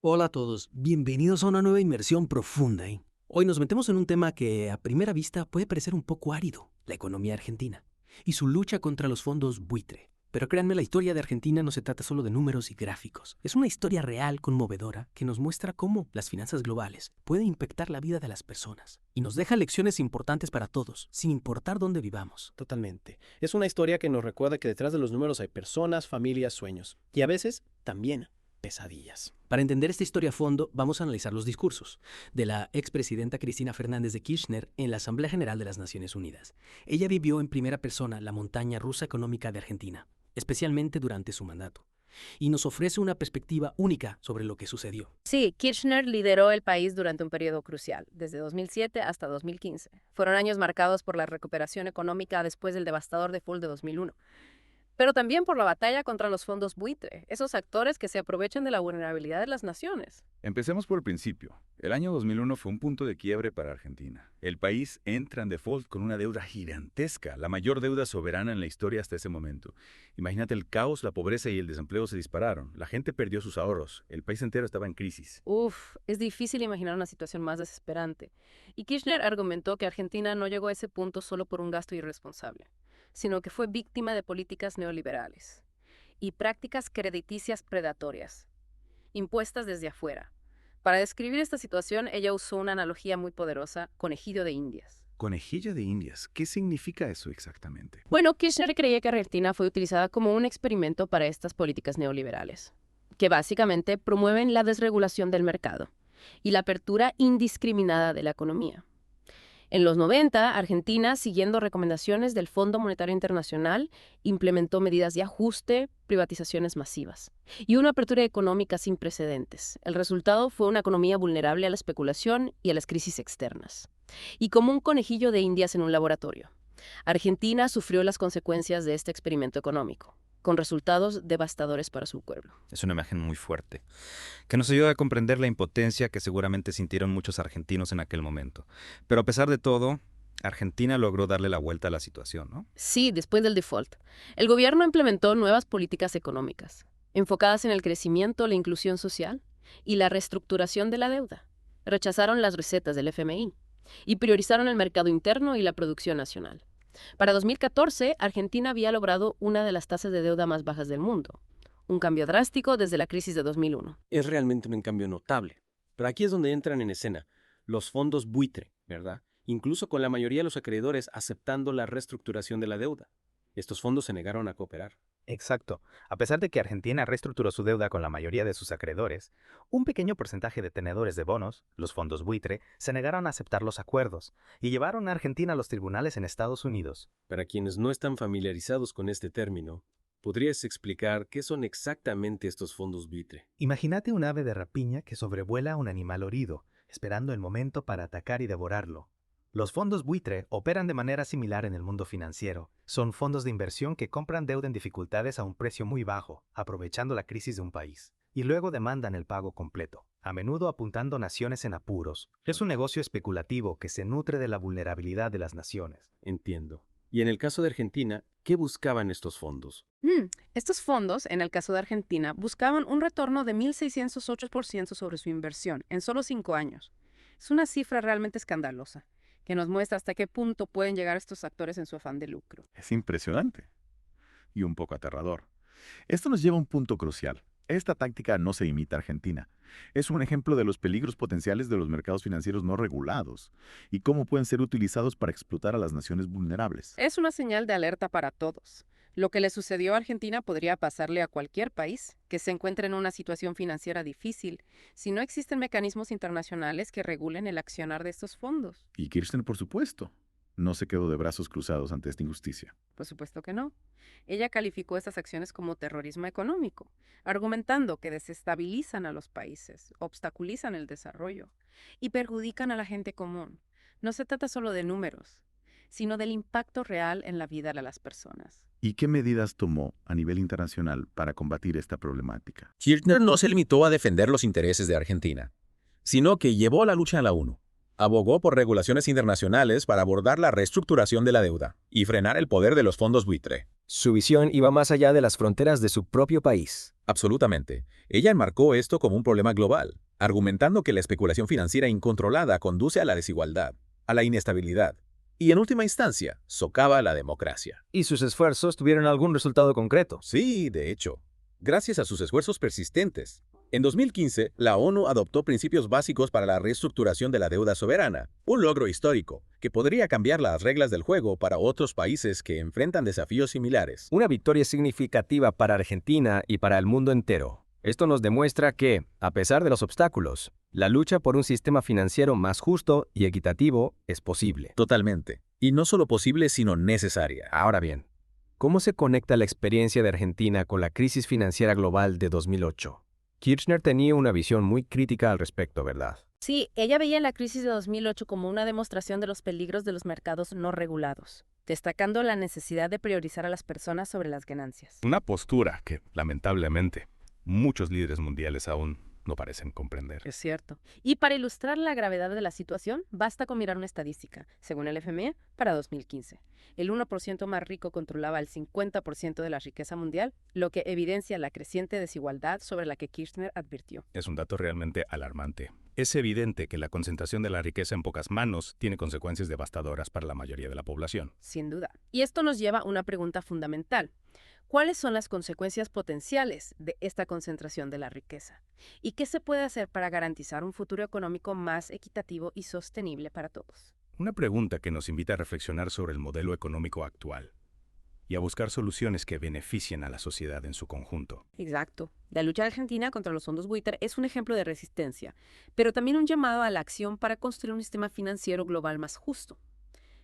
Hola a todos, bienvenidos a una nueva inmersión profunda. Hoy nos metemos en un tema que a primera vista puede parecer un poco árido, la economía argentina y su lucha contra los fondos buitre. Pero créanme, la historia de Argentina no se trata solo de números y gráficos. Es una historia real, conmovedora, que nos muestra cómo las finanzas globales pueden impactar la vida de las personas. Y nos deja lecciones importantes para todos, sin importar dónde vivamos. Totalmente. Es una historia que nos recuerda que detrás de los números hay personas, familias, sueños. Y a veces también pesadillas. Para entender esta historia a fondo, vamos a analizar los discursos de la expresidenta Cristina Fernández de Kirchner en la Asamblea General de las Naciones Unidas. Ella vivió en primera persona la montaña rusa económica de Argentina, especialmente durante su mandato, y nos ofrece una perspectiva única sobre lo que sucedió. Sí, Kirchner lideró el país durante un periodo crucial, desde 2007 hasta 2015. Fueron años marcados por la recuperación económica después del devastador default de 2001, pero también por la batalla contra los fondos buitre, esos actores que se aprovechan de la vulnerabilidad de las naciones. Empecemos por el principio. El año 2001 fue un punto de quiebre para Argentina. El país entra en default con una deuda gigantesca, la mayor deuda soberana en la historia hasta ese momento. Imagínate el caos, la pobreza y el desempleo se dispararon. La gente perdió sus ahorros. El país entero estaba en crisis. Es difícil imaginar una situación más desesperante. Y Kirchner argumentó que Argentina no llegó a ese punto solo por un gasto irresponsable, sino que fue víctima de políticas neoliberales y prácticas crediticias predatorias, impuestas desde afuera. Para describir esta situación, ella usó una analogía muy poderosa, conejillo de Indias. Conejillo de Indias. ¿Qué significa eso exactamente? Bueno, Kirchner creía que Argentina fue utilizada como un experimento para estas políticas neoliberales, que básicamente promueven la desregulación del mercado y la apertura indiscriminada de la economía. En los 90, Argentina, siguiendo recomendaciones del Fondo Monetario Internacional, implementó medidas de ajuste, privatizaciones masivas y una apertura económica sin precedentes. El resultado fue una economía vulnerable a la especulación y a las crisis externas. Y como un conejillo de Indias en un laboratorio, Argentina sufrió las consecuencias de este experimento económico, con resultados devastadores para su pueblo. Es una imagen muy fuerte, que nos ayuda a comprender la impotencia que seguramente sintieron muchos argentinos en aquel momento. Pero a pesar de todo, Argentina logró darle la vuelta a la situación, ¿no? Sí, después del default, el gobierno implementó nuevas políticas económicas, enfocadas en el crecimiento, la inclusión social y la reestructuración de la deuda. Rechazaron las recetas del FMI y priorizaron el mercado interno y la producción nacional. Para 2014, Argentina había logrado una de las tasas de deuda más bajas del mundo, un cambio drástico desde la crisis de 2001. Es realmente un cambio notable. Pero aquí es donde entran en escena los fondos buitre, ¿verdad? Incluso con la mayoría de los acreedores aceptando la reestructuración de la deuda. Estos fondos se negaron a cooperar. Exacto. A pesar de que Argentina reestructuró su deuda con la mayoría de sus acreedores, un pequeño porcentaje de tenedores de bonos, los fondos buitre, se negaron a aceptar los acuerdos y llevaron a Argentina a los tribunales en Estados Unidos. Para quienes no están familiarizados con este término, ¿podrías explicar qué son exactamente estos fondos buitre? Imagínate un ave de rapiña que sobrevuela a un animal herido, esperando el momento para atacar y devorarlo. Los fondos buitre operan de manera similar en el mundo financiero. Son fondos de inversión que compran deuda en dificultades a un precio muy bajo, aprovechando la crisis de un país, y luego demandan el pago completo, a menudo apuntando naciones en apuros. Es un negocio especulativo que se nutre de la vulnerabilidad de las naciones. Entiendo. Y en el caso de Argentina, ¿qué buscaban estos fondos? Estos fondos, en el caso de Argentina, buscaban un retorno de 1.608% sobre su inversión en solo 5 años. Es una cifra realmente escandalosa, que nos muestra hasta qué punto pueden llegar estos actores en su afán de lucro. Es impresionante y un poco aterrador. Esto nos lleva a un punto crucial. Esta táctica no se imita a Argentina. Es un ejemplo de los peligros potenciales de los mercados financieros no regulados y cómo pueden ser utilizados para explotar a las naciones vulnerables. Es una señal de alerta para todos. Lo que le sucedió a Argentina podría pasarle a cualquier país que se encuentre en una situación financiera difícil si no existen mecanismos internacionales que regulen el accionar de estos fondos. Y Kirchner, por supuesto, no se quedó de brazos cruzados ante esta injusticia. Por supuesto que no. Ella calificó estas acciones como terrorismo económico, argumentando que desestabilizan a los países, obstaculizan el desarrollo y perjudican a la gente común. No se trata solo de números, sino del impacto real en la vida de las personas. ¿Y qué medidas tomó a nivel internacional para combatir esta problemática? Kirchner no se limitó a defender los intereses de Argentina, sino que llevó la lucha a la ONU. Abogó por regulaciones internacionales para abordar la reestructuración de la deuda y frenar el poder de los fondos buitre. Su visión iba más allá de las fronteras de su propio país. Absolutamente. Ella enmarcó esto como un problema global, argumentando que la especulación financiera incontrolada conduce a la desigualdad, a la inestabilidad y, en última instancia, socava la democracia. ¿Y sus esfuerzos tuvieron algún resultado concreto? Sí, de hecho, gracias a sus esfuerzos persistentes. En 2015, la ONU adoptó principios básicos para la reestructuración de la deuda soberana, un logro histórico que podría cambiar las reglas del juego para otros países que enfrentan desafíos similares. Una victoria significativa para Argentina y para el mundo entero. Esto nos demuestra que, a pesar de los obstáculos, la lucha por un sistema financiero más justo y equitativo es posible. Totalmente. Y no solo posible, sino necesaria. Ahora bien, ¿cómo se conecta la experiencia de Argentina con la crisis financiera global de 2008? Kirchner tenía una visión muy crítica al respecto, ¿verdad? Sí, ella veía la crisis de 2008 como una demostración de los peligros de los mercados no regulados, destacando la necesidad de priorizar a las personas sobre las ganancias. Una postura que, lamentablemente, muchos líderes mundiales aún no parecen comprender. Es cierto. Y para ilustrar la gravedad de la situación, basta con mirar una estadística. Según el FMI, para 2015, el 1% más rico controlaba el 50% de la riqueza mundial, lo que evidencia la creciente desigualdad sobre la que Kirchner advirtió. Es un dato realmente alarmante. Es evidente que la concentración de la riqueza en pocas manos tiene consecuencias devastadoras para la mayoría de la población. Sin duda. Y esto nos lleva a una pregunta fundamental. ¿Cuáles son las consecuencias potenciales de esta concentración de la riqueza? ¿Y qué se puede hacer para garantizar un futuro económico más equitativo y sostenible para todos? Una pregunta que nos invita a reflexionar sobre el modelo económico actual y a buscar soluciones que beneficien a la sociedad en su conjunto. Exacto. La lucha argentina contra los fondos buitre es un ejemplo de resistencia, pero también un llamado a la acción para construir un sistema financiero global más justo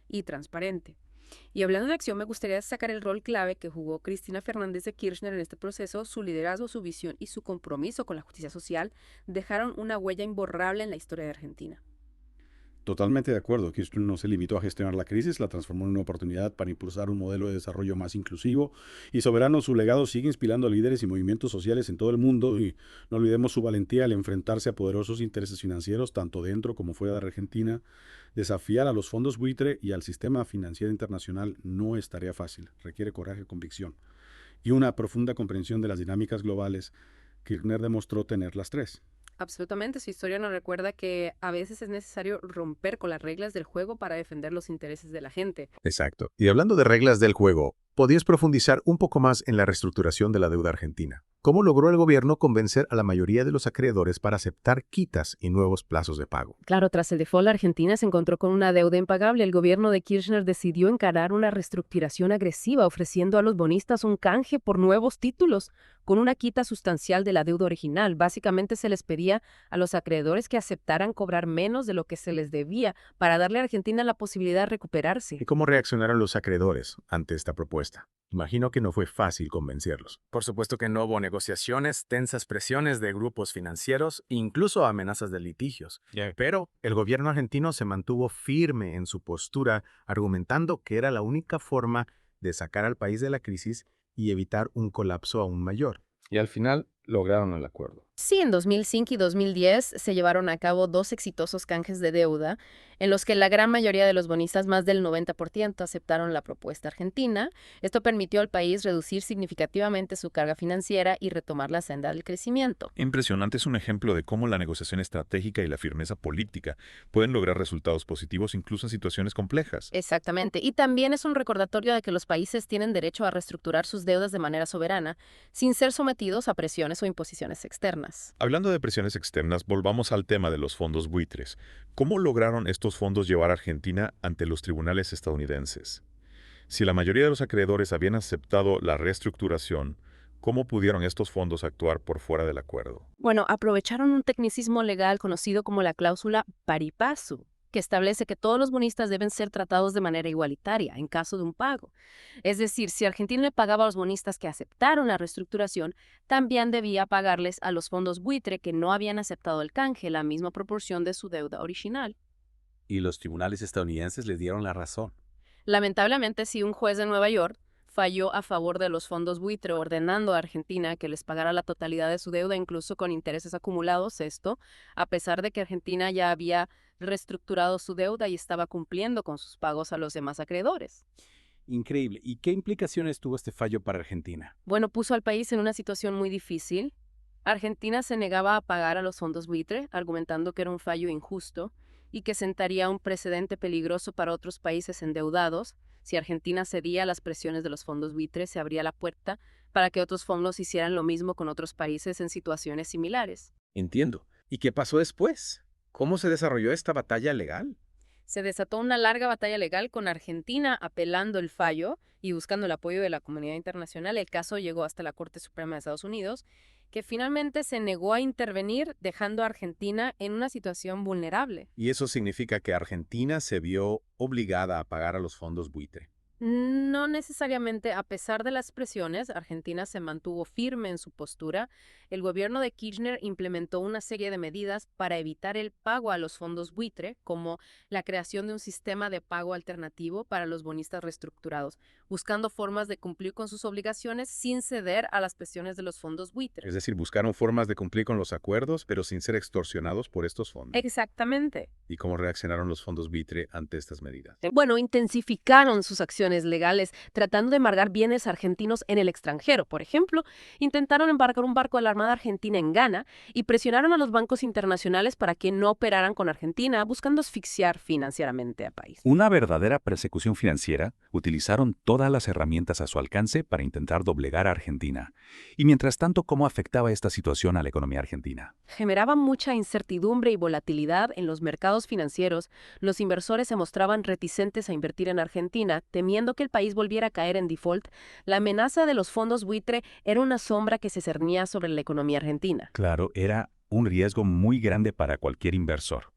y transparente. Y hablando de acción, me gustaría destacar el rol clave que jugó Cristina Fernández de Kirchner en este proceso. Su liderazgo, su visión y su compromiso con la justicia social dejaron una huella imborrable en la historia de Argentina. Totalmente de acuerdo. Kirchner no se limitó a gestionar la crisis, la transformó en una oportunidad para impulsar un modelo de desarrollo más inclusivo y soberano. Su legado sigue inspirando a líderes y movimientos sociales en todo el mundo y no olvidemos su valentía al enfrentarse a poderosos intereses financieros tanto dentro como fuera de Argentina. Desafiar a los fondos buitre y al sistema financiero internacional no es tarea fácil, requiere coraje y convicción. Y una profunda comprensión de las dinámicas globales. Kirchner demostró tener las tres. Absolutamente, su historia nos recuerda que a veces es necesario romper con las reglas del juego para defender los intereses de la gente. Exacto. Y hablando de reglas del juego, ¿podrías profundizar un poco más en la reestructuración de la deuda argentina? ¿Cómo logró el gobierno convencer a la mayoría de los acreedores para aceptar quitas y nuevos plazos de pago? Claro, tras el default, Argentina se encontró con una deuda impagable. El gobierno de Kirchner decidió encarar una reestructuración agresiva, ofreciendo a los bonistas un canje por nuevos títulos, con una quita sustancial de la deuda original. Básicamente se les pedía a los acreedores que aceptaran cobrar menos de lo que se les debía para darle a Argentina la posibilidad de recuperarse. ¿Y cómo reaccionaron los acreedores ante esta propuesta? Imagino que no fue fácil convencerlos. Por supuesto que no hubo negociaciones, tensas presiones de grupos financieros, incluso amenazas de litigios. Pero el gobierno argentino se mantuvo firme en su postura, argumentando que era la única forma de sacar al país de la crisis y evitar un colapso aún mayor. Y al final lograron el acuerdo. Sí, en 2005 y 2010 se llevaron a cabo 2 exitosos canjes de deuda, en los que la gran mayoría de los bonistas, más del 90%, aceptaron la propuesta argentina. Esto permitió al país reducir significativamente su carga financiera y retomar la senda del crecimiento. Impresionante, es un ejemplo de cómo la negociación estratégica y la firmeza política pueden lograr resultados positivos incluso en situaciones complejas. Exactamente. Y también es un recordatorio de que los países tienen derecho a reestructurar sus deudas de manera soberana, sin ser sometidos a presiones o imposiciones externas. Hablando de presiones externas, volvamos al tema de los fondos buitres. ¿Cómo lograron estos fondos llevar a Argentina ante los tribunales estadounidenses? Si la mayoría de los acreedores habían aceptado la reestructuración, ¿cómo pudieron estos fondos actuar por fuera del acuerdo? Bueno, aprovecharon un tecnicismo legal conocido como la cláusula pari passu, que establece que todos los bonistas deben ser tratados de manera igualitaria en caso de un pago. Es decir, si Argentina le pagaba a los bonistas que aceptaron la reestructuración, también debía pagarles a los fondos buitre que no habían aceptado el canje la misma proporción de su deuda original. Y los tribunales estadounidenses les dieron la razón. Lamentablemente, sí, un juez de Nueva York falló a favor de los fondos buitre, ordenando a Argentina que les pagara la totalidad de su deuda, incluso con intereses acumulados, esto a pesar de que Argentina ya había reestructurado su deuda y estaba cumpliendo con sus pagos a los demás acreedores. Increíble. ¿Y qué implicaciones tuvo este fallo para Argentina? Bueno, puso al país en una situación muy difícil. Argentina se negaba a pagar a los fondos buitre, argumentando que era un fallo injusto y que sentaría un precedente peligroso para otros países endeudados. Si Argentina cedía a las presiones de los fondos buitre, se abría la puerta para que otros fondos hicieran lo mismo con otros países en situaciones similares. Entiendo. ¿Y qué pasó después? ¿Cómo se desarrolló esta batalla legal? Se desató una larga batalla legal con Argentina apelando el fallo y buscando el apoyo de la comunidad internacional. El caso llegó hasta la Corte Suprema de Estados Unidos, que finalmente se negó a intervenir, dejando a Argentina en una situación vulnerable. Y eso significa que Argentina se vio obligada a pagar a los fondos buitre. No necesariamente, a pesar de las presiones, Argentina se mantuvo firme en su postura. El gobierno de Kirchner implementó una serie de medidas para evitar el pago a los fondos buitre, como la creación de un sistema de pago alternativo para los bonistas reestructurados, buscando formas de cumplir con sus obligaciones sin ceder a las presiones de los fondos buitre. Es decir, buscaron formas de cumplir con los acuerdos, pero sin ser extorsionados por estos fondos. Exactamente. ¿Y cómo reaccionaron los fondos buitre ante estas medidas? Bueno, intensificaron sus acciones legales tratando de embargar bienes argentinos en el extranjero. Por ejemplo, intentaron embargar un barco de la Armada Argentina en Ghana y presionaron a los bancos internacionales para que no operaran con Argentina, buscando asfixiar financieramente al país. Una verdadera persecución financiera. Utilizaron todas las herramientas a su alcance para intentar doblegar a Argentina. Y mientras tanto, ¿cómo afectaba esta situación a la economía argentina? Generaba mucha incertidumbre y volatilidad en los mercados financieros. Los inversores se mostraban reticentes a invertir en Argentina, temiendo que el país volviera a caer en default. La amenaza de los fondos buitre era una sombra que se cernía sobre la economía argentina. Claro, era un riesgo muy grande para cualquier inversor.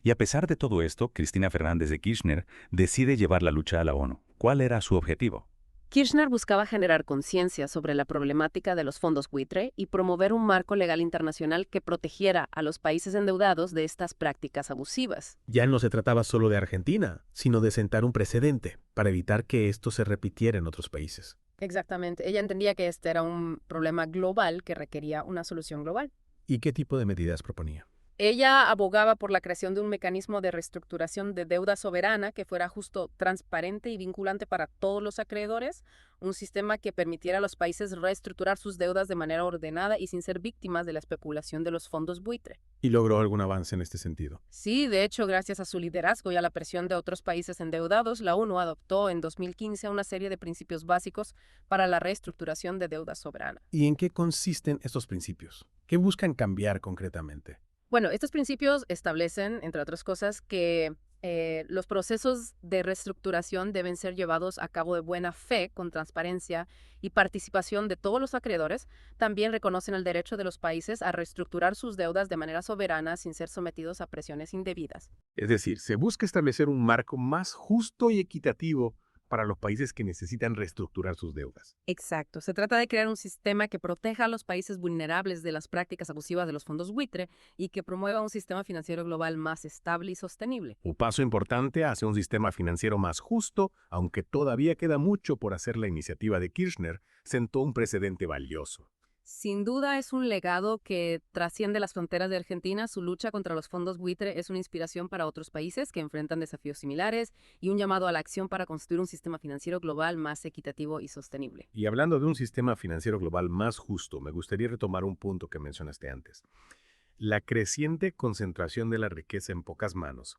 Y a pesar de todo esto, Cristina Fernández de Kirchner decide llevar la lucha a la ONU. ¿Cuál era su objetivo? Kirchner buscaba generar conciencia sobre la problemática de los fondos buitre y promover un marco legal internacional que protegiera a los países endeudados de estas prácticas abusivas. Ya no se trataba solo de Argentina, sino de sentar un precedente para evitar que esto se repitiera en otros países. Exactamente. Ella entendía que este era un problema global que requería una solución global. ¿Y qué tipo de medidas proponía? Ella abogaba por la creación de un mecanismo de reestructuración de deuda soberana que fuera justo, transparente y vinculante para todos los acreedores, un sistema que permitiera a los países reestructurar sus deudas de manera ordenada y sin ser víctimas de la especulación de los fondos buitre. ¿Y logró algún avance en este sentido? Sí, de hecho, gracias a su liderazgo y a la presión de otros países endeudados, la ONU adoptó en 2015 una serie de principios básicos para la reestructuración de deuda soberana. ¿Y en qué consisten estos principios? ¿Qué buscan cambiar concretamente? Bueno, estos principios establecen, entre otras cosas, que los procesos de reestructuración deben ser llevados a cabo de buena fe, con transparencia y participación de todos los acreedores. También reconocen el derecho de los países a reestructurar sus deudas de manera soberana sin ser sometidos a presiones indebidas. Es decir, se busca establecer un marco más justo y equitativo para los países que necesitan reestructurar sus deudas. Exacto. Se trata de crear un sistema que proteja a los países vulnerables de las prácticas abusivas de los fondos buitre y que promueva un sistema financiero global más estable y sostenible. Un paso importante hacia un sistema financiero más justo, aunque todavía queda mucho por hacer. La iniciativa de Kirchner sentó un precedente valioso. Sin duda es un legado que trasciende las fronteras de Argentina. Su lucha contra los fondos buitre es una inspiración para otros países que enfrentan desafíos similares y un llamado a la acción para construir un sistema financiero global más equitativo y sostenible. Y hablando de un sistema financiero global más justo, me gustaría retomar un punto que mencionaste antes. La creciente concentración de la riqueza en pocas manos.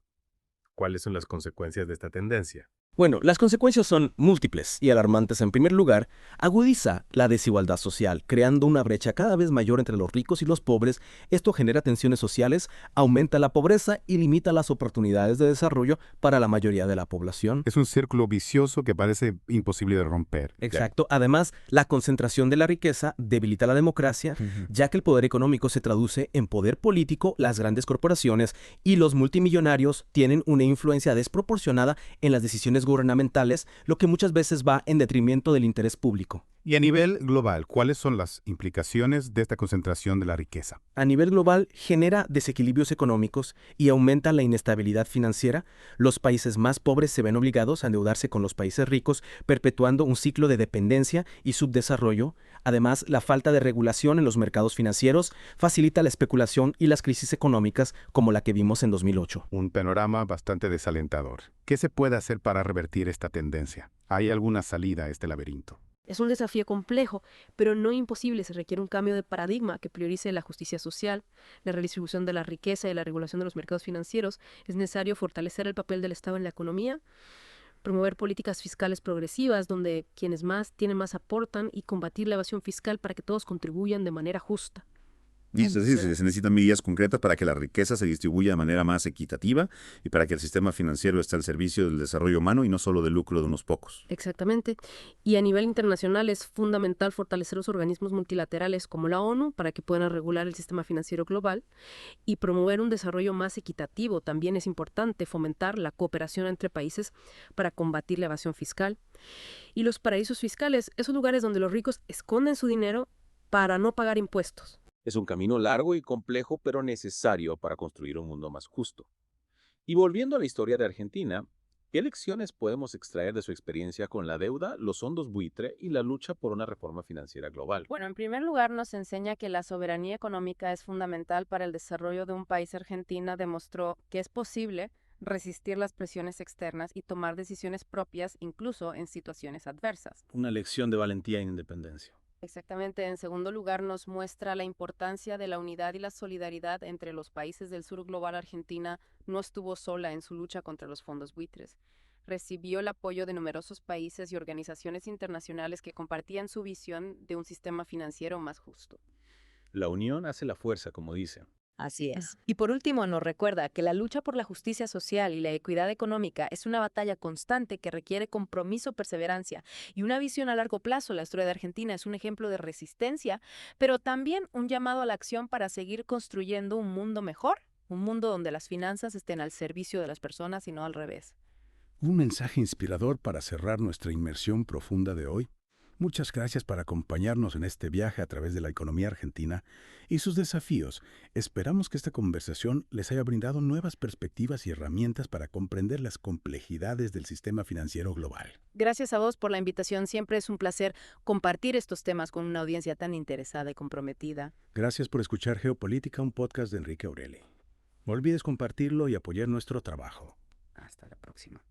¿Cuáles son las consecuencias de esta tendencia? Bueno, las consecuencias son múltiples y alarmantes. En primer lugar, agudiza la desigualdad social, creando una brecha cada vez mayor entre los ricos y los pobres. Esto genera tensiones sociales, aumenta la pobreza y limita las oportunidades de desarrollo para la mayoría de la población. Es un círculo vicioso que parece imposible de romper. Exacto. Además, la concentración de la riqueza debilita la democracia, ya que el poder económico se traduce en poder político. Las grandes corporaciones y los multimillonarios tienen una influencia desproporcionada en las decisiones gubernamentales, lo que muchas veces va en detrimento del interés público. Y a nivel global, ¿cuáles son las implicaciones de esta concentración de la riqueza? A nivel global, genera desequilibrios económicos y aumenta la inestabilidad financiera. Los países más pobres se ven obligados a endeudarse con los países ricos, perpetuando un ciclo de dependencia y subdesarrollo. Además, la falta de regulación en los mercados financieros facilita la especulación y las crisis económicas como la que vimos en 2008. Un panorama bastante desalentador. ¿Qué se puede hacer para revertir esta tendencia? ¿Hay alguna salida a este laberinto? Es un desafío complejo, pero no imposible. Se requiere un cambio de paradigma que priorice la justicia social, la redistribución de la riqueza y la regulación de los mercados financieros. Es necesario fortalecer el papel del Estado en la economía, promover políticas fiscales progresivas donde quienes más tienen más aportan y combatir la evasión fiscal para que todos contribuyan de manera justa. Y es decir, se necesitan medidas concretas para que la riqueza se distribuya de manera más equitativa y para que el sistema financiero esté al servicio del desarrollo humano y no solo del lucro de unos pocos. Exactamente. Y a nivel internacional es fundamental fortalecer los organismos multilaterales como la ONU para que puedan regular el sistema financiero global y promover un desarrollo más equitativo. También es importante fomentar la cooperación entre países para combatir la evasión fiscal. Y los paraísos fiscales, esos lugares donde los ricos esconden su dinero para no pagar impuestos. Es un camino largo y complejo, pero necesario para construir un mundo más justo. Y volviendo a la historia de Argentina, ¿qué lecciones podemos extraer de su experiencia con la deuda, los fondos buitre y la lucha por una reforma financiera global? Bueno, en primer lugar nos enseña que la soberanía económica es fundamental para el desarrollo de un país. Argentina demostró que es posible resistir las presiones externas y tomar decisiones propias incluso en situaciones adversas. Una lección de valentía e independencia. Exactamente. En segundo lugar, nos muestra la importancia de la unidad y la solidaridad entre los países del sur global. Argentina no estuvo sola en su lucha contra los fondos buitres. Recibió el apoyo de numerosos países y organizaciones internacionales que compartían su visión de un sistema financiero más justo. La unión hace la fuerza, como dicen. Así es. Y por último, nos recuerda que la lucha por la justicia social y la equidad económica es una batalla constante que requiere compromiso, perseverancia y una visión a largo plazo. La historia de Argentina es un ejemplo de resistencia, pero también un llamado a la acción para seguir construyendo un mundo mejor, un mundo donde las finanzas estén al servicio de las personas y no al revés. Un mensaje inspirador para cerrar nuestra inmersión profunda de hoy. Muchas gracias por acompañarnos en este viaje a través de la economía argentina y sus desafíos. Esperamos que esta conversación les haya brindado nuevas perspectivas y herramientas para comprender las complejidades del sistema financiero global. Gracias a vos por la invitación. Siempre es un placer compartir estos temas con una audiencia tan interesada y comprometida. Gracias por escuchar Geopolítica, un podcast de Enrique Aureli. No olvides compartirlo y apoyar nuestro trabajo. Hasta la próxima.